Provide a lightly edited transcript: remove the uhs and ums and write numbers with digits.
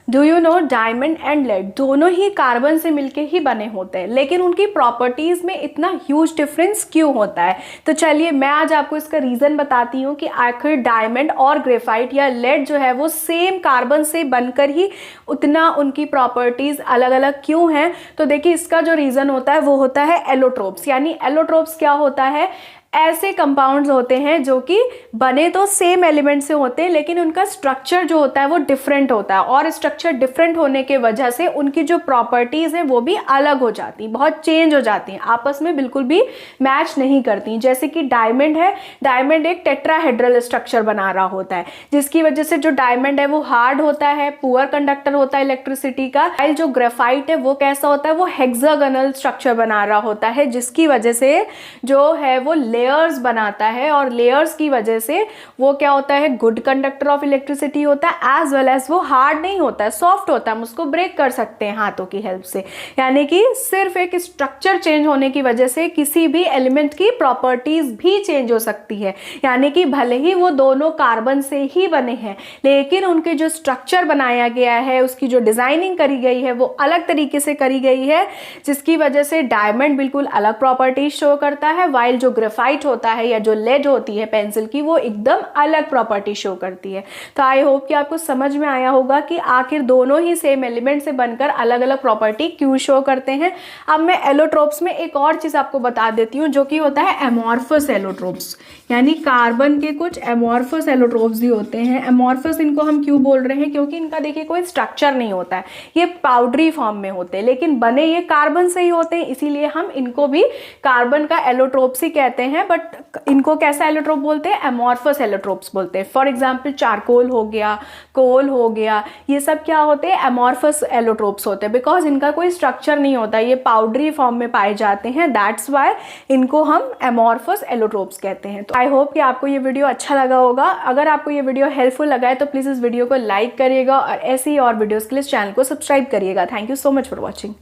Do you know diamond and lead दोनों ही carbon से मिलके ही बने होते हैं, लेकिन उनकी प्रॉपर्टीज में इतना ह्यूज डिफरेंस क्यों होता है? तो चलिए मैं आज आपको इसका रीजन बताती हूँ कि आखिर डायमंड और ग्रेफाइट या लेड जो है वो सेम कार्बन से बनकर ही उतना उनकी प्रॉपर्टीज अलग अलग क्यों हैं। तो देखिए इसका जो रीजन होता है वो होता है एलोट्रोप्स। यानी एलोट्रोप्स क्या होता है? ऐसे कंपाउंड्स होते हैं जो कि बने तो सेम एलिमेंट से होते हैं, लेकिन उनका स्ट्रक्चर जो होता है वो डिफरेंट होता है, और स्ट्रक्चर डिफरेंट होने के वजह से उनकी जो प्रॉपर्टीज हैं वो भी अलग हो जाती हैं, बहुत चेंज हो जाती हैं, आपस में बिल्कुल भी मैच नहीं करती। जैसे कि डायमंड है, डायमंड एक टेट्राहेड्रल स्ट्रक्चर बना रहा होता है, जिसकी वजह से जो डायमंड है वो हार्ड होता है, पुअर कंडक्टर होता है इलेक्ट्रिसिटी का। वाइल जो ग्रेफाइट है वो कैसा होता है? वो हेक्सागोनल स्ट्रक्चर बना रहा होता है, जिसकी वजह से जो है वो लेयर्स बनाता है, और लेयर्स की वजह से वो क्या होता है? गुड कंडक्टर ऑफ इलेक्ट्रिसिटी होता है, एज वेल एज वो हार्ड नहीं होता है, सॉफ्ट होता है, हम उसको ब्रेक कर सकते हैं हाथों की हेल्प से। यानी कि सिर्फ एक स्ट्रक्चर चेंज होने की वजह से किसी भी एलिमेंट की प्रॉपर्टीज भी चेंज हो सकती है। यानी कि भले ही वो दोनों कार्बन से ही बने हैं, लेकिन उनके जो स्ट्रक्चर बनाया गया है, उसकी जो डिजाइनिंग करी गई है वो अलग तरीके से करी गई है, जिसकी वजह से डायमंड बिल्कुल अलग प्रॉपर्टीज शो करता है, वाइल जो ग्रेफाइट होता है या जो लेड होती है पेंसिल की वो एकदम अलग प्रॉपर्टी शो करती है। तो आई होप कि आपको समझ में आया होगा कि आखिर दोनों ही सेम एलिमेंट से बनकर अलग अलग प्रॉपर्टी क्यों शो करते हैं। अब मैं एलोट्रोप्स में एक और चीज आपको बता देती हूँ, जो कि होता है एमॉर्फस एलोट्रोप्स। यानी कार्बन के कुछ एमॉर्फस एलोट्रोप्स भी होते हैं। एमॉर्फस इनको हम क्यों बोल रहे हैं? क्योंकि इनका देखिए कोई स्ट्रक्चर नहीं होता है, ये पाउडरी फॉर्म में होते हैं, लेकिन बने ये कार्बन से ही होते हैं, इसीलिए हम इनको भी कार्बन का एलोट्रोप्स ही कहते हैं। बट इनको कैसा एलोट्रोप बोलते हैं? एमॉर्फस एलोट्रोप्स बोलते हैं। फॉर एग्जाम्पल चारकोल हो गया, कोल हो गया, ये सब क्या होते हैं? एमॉर्फस एलोट्रोप्स होते हैं, बिकॉज इनका कोई स्ट्रक्चर नहीं होता, ये पाउडरी फॉर्म में पाए जाते हैं, दैट्स वाई इनको हम एमॉर्फस एलोट्रोप्स कहते हैं। तो आई होप कि आपको ये वीडियो अच्छा लगा होगा। अगर आपको ये वीडियो हेल्पफुल लगा है तो प्लीज़ इस वीडियो को लाइक करिएगा, और ऐसी ही और वीडियोज़ के लिए इस चैनल को सब्सक्राइब करिएगा। Thank you so much for watching.